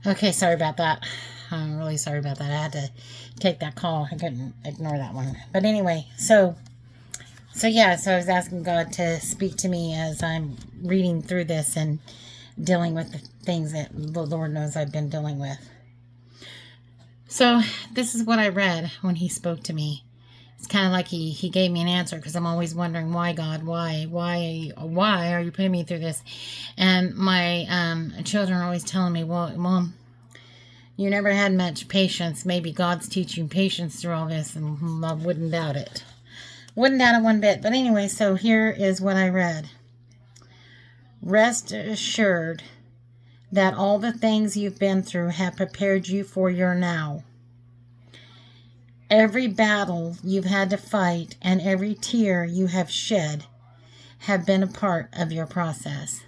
Okay, sorry about that. I'm really sorry about that. I had to take that call. I couldn't ignore that one. But anyway, so I was asking God to speak to me as I'm reading through this and dealing with the things that the Lord knows I've been dealing with. So this is what I read when He spoke to me. It's kind of like he gave me an answer, because I'm always wondering, why, God, why are you putting me through this? And my children are always telling me, well, Mom, you never had much patience. Maybe God's teaching patience through all this, and I wouldn't doubt it. Wouldn't doubt it one bit. But anyway, so here is what I read. Rest assured that all the things you've been through have prepared you for your now. Every battle you've had to fight and every tear you have shed have been a part of your process.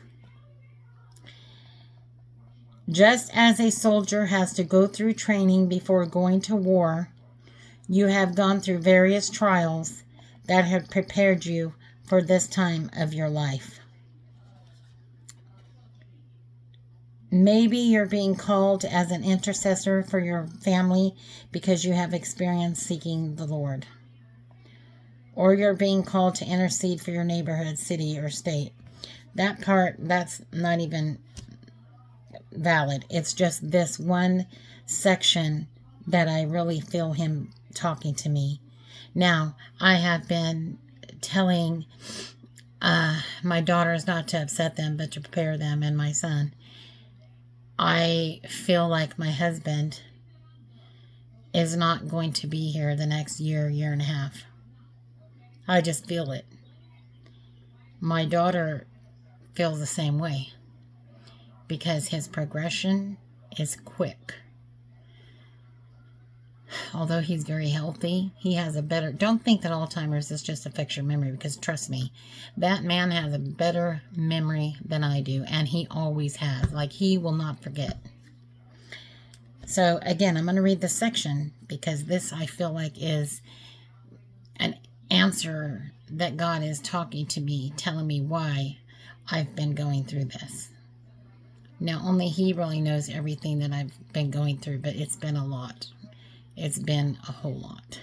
Just as a soldier has to go through training before going to war, you have gone through various trials that have prepared you for this time of your life. Maybe you're being called as an intercessor for your family because you have experience seeking the Lord. Or you're being called to intercede for your neighborhood, city, or state. That part, that's not even valid. It's just this one section that I really feel Him talking to me. Now, I have been telling my daughters not to upset them, but to prepare them, and my son. I feel like my husband is not going to be here the next year and a half. I just feel it. My daughter feels the same way, because his progression is quick. Although he's very healthy, he has a better... Don't think that Alzheimer's is just a fixed memory, because trust me, that man has a better memory than I do, and he always has. Like, he will not forget. So, again, I'm going to read this section, because this, I feel like, is an answer that God is talking to me, telling me why I've been going through this. Now, only He really knows everything that I've been going through, but it's been a lot. It's been a whole lot.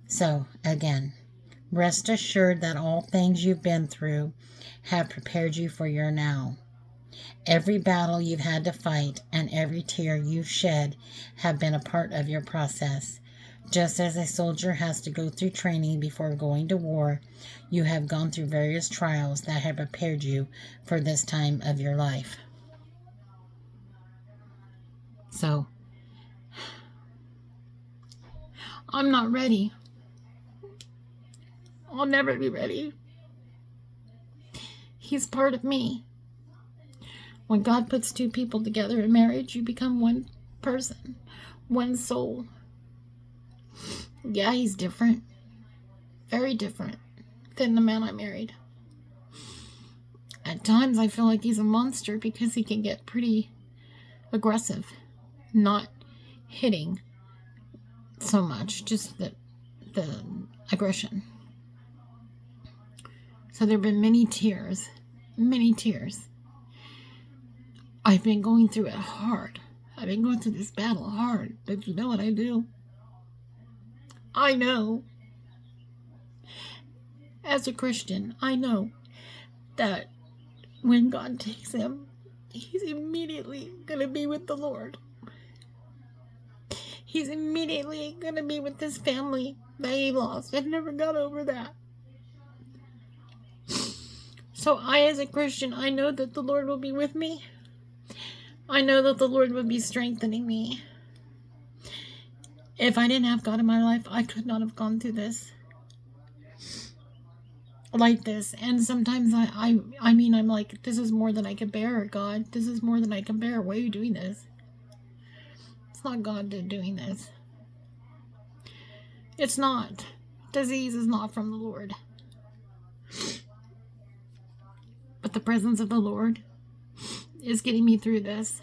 So, again, rest assured that all things you've been through have prepared you for your now. Every battle you've had to fight and every tear you've shed have been a part of your process. Just as a soldier has to go through training before going to war, you have gone through various trials that have prepared you for this time of your life. So, I'm not ready. I'll never be ready. He's part of me. When God puts two people together in marriage, you become one person, one soul. Yeah, he's different. Very different than the man I married. At times I feel like he's a monster, because he can get pretty aggressive. Not hitting so much, just the aggression. So there have been many tears. Many tears. I've been going through it hard. I've been going through this battle hard. But you know what I do? I know. As a Christian, I know that when God takes him, he's immediately going to be with the Lord. He's immediately going to be with this family that he lost and never got over that. So I, as a Christian, I know that the Lord will be with me. I know that the Lord will be strengthening me. If I didn't have God in my life, I could not have gone through this like this. And sometimes I mean, I'm like, this is more than I can bear, God. This is more than I can bear. Why are you doing this? It's not God doing this. It's not. Disease is not from the Lord. But the presence of the Lord is getting me through this.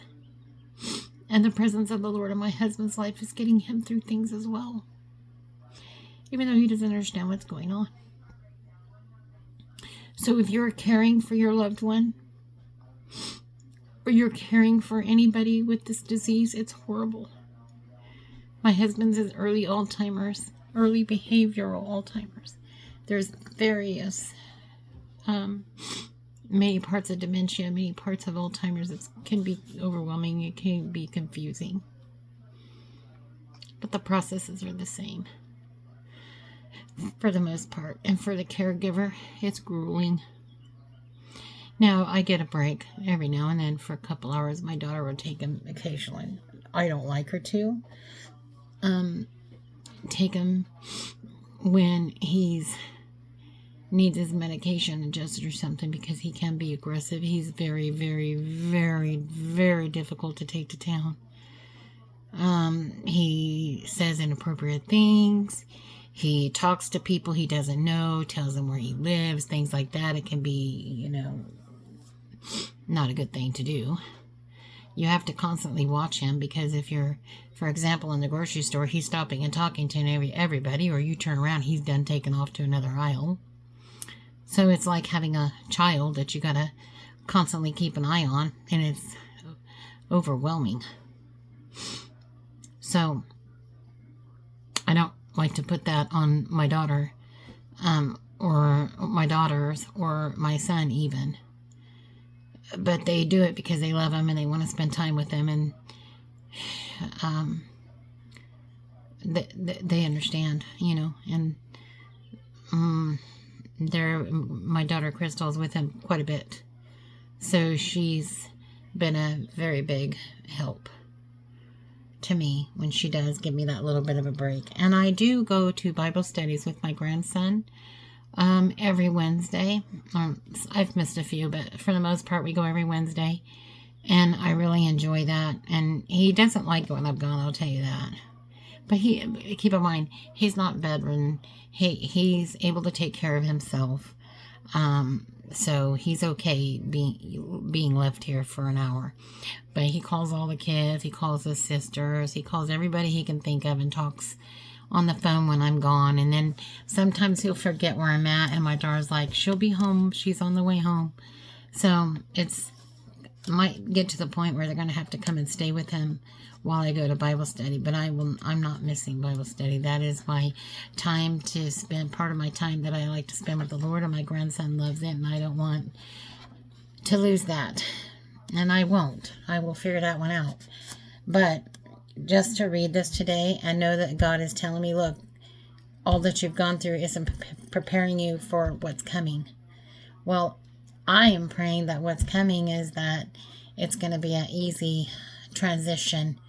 And the presence of the Lord in my husband's life is getting him through things as well. Even though he doesn't understand what's going on. So if you're caring for your loved one, or you're caring for anybody with this disease, it's horrible. My husband's is early Alzheimer's, early behavioral Alzheimer's. There's various, many parts of dementia, many parts of Alzheimer's. It can be overwhelming. It can be confusing. But the processes are the same for the most part. And for the caregiver, it's grueling. Now, I get a break every now and then for a couple hours. My daughter will take him occasionally. I don't like her to. Take him when he's needs his medication adjusted or something, because he can be aggressive. He's very, very, very, very difficult to take to town. He says inappropriate things. He talks to people he doesn't know, tells them where he lives, things like that. It can be, not a good thing to do. You have to constantly watch him, because if you're, for example, in the grocery store, he's stopping and talking to everybody, or you turn around, he's done taken off to another aisle. So it's like having a child that you gotta constantly keep an eye on, and it's overwhelming. So I don't like to put that on my daughter, or my daughters, or my son even. But they do it because they love him and they want to spend time with him, and they understand, and my daughter Crystal's with him quite a bit, so she's been a very big help to me when she does give me that little bit of a break. And I do go to Bible studies with my grandson every Wednesday. I've missed a few, but for the most part we go every Wednesday, and I really enjoy that. And he doesn't like it when I've gone, I'll tell you that. But keep in mind, he's not bedridden. He's able to take care of himself. So he's okay being left here for an hour. But he calls all the kids, he calls his sisters, he calls everybody he can think of, and talks on the phone when I'm gone. And then sometimes he'll forget where I'm at, and my daughter's like, she'll be home, she's on the way home. So might get to the point where they're going to have to come and stay with him while I go to Bible study. But I'm not missing Bible study. That is my time to spend, part of my time that I like to spend with the Lord, and my grandson loves it, and I don't want to lose that. And I won't. I will figure that one out. But just to read this today and know that God is telling me, look, all that you've gone through isn't preparing you for what's coming. Well, I am praying that what's coming is that it's going to be an easy transition,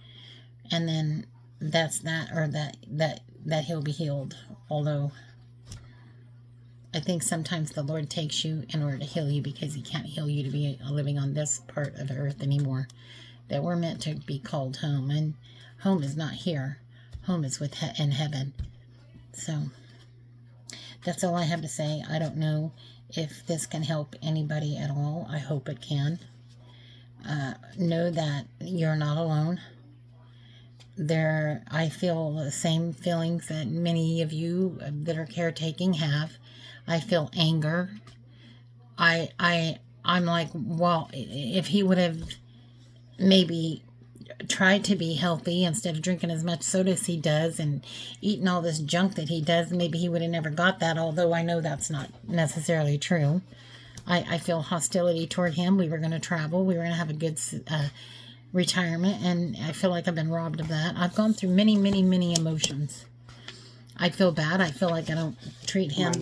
and then that's that, or that he'll be healed. Although I think sometimes the Lord takes you in order to heal you, because he can't heal you to be living on this part of the earth anymore. That we're meant to be called home, and home is not here. Home is in heaven. So that's all I have to say. I don't know if this can help anybody at all. I hope it can. Know that you're not alone. I feel the same feelings that many of you that are caretaking have. I feel anger. I'm like, well, if he would have maybe tried to be healthy instead of drinking as much soda as he does and eating all this junk that he does, maybe he would have never got that, although I know that's not necessarily true. I feel hostility toward him. We were going to travel. We were going to have a good retirement, and I feel like I've been robbed of that. I've gone through many, many, many emotions. I feel bad. I feel like I don't treat him.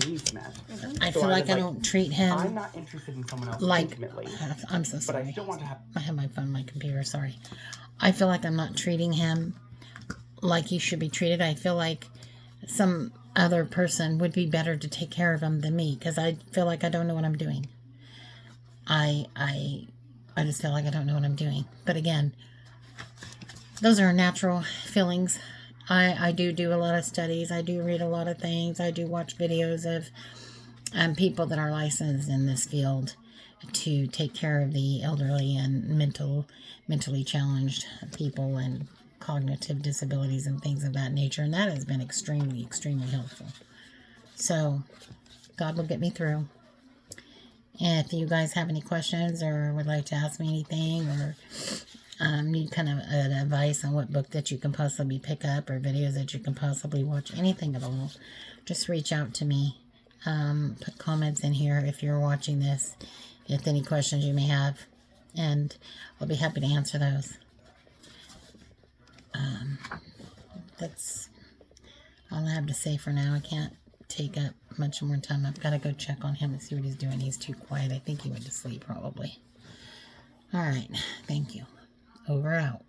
I feel like I don't treat him. I'm not interested in someone else intimately. I'm so sorry. But I still want to have. I have my phone on my computer. Sorry. I feel like I'm not treating him like he should be treated. I feel like some other person would be better to take care of him than me, because I feel like I don't know what I'm doing. I just feel like I don't know what I'm doing. But again, those are natural feelings. I do a lot of studies. I do read a lot of things. I do watch videos of people that are licensed in this field to take care of the elderly and mentally challenged people and cognitive disabilities and things of that nature. And that has been extremely, extremely helpful. So God will get me through. And if you guys have any questions or would like to ask me anything or need kind of an advice on what book that you can possibly pick up or videos that you can possibly watch, anything at all, just reach out to me. Put comments in here if you're watching this, if any questions you may have, and I'll be happy to answer those. That's all I have to say for now. I can't take up much more time. I've got to go check on him and see what he's doing. He's too quiet. I think he went to sleep probably. All right. Thank you. Over out.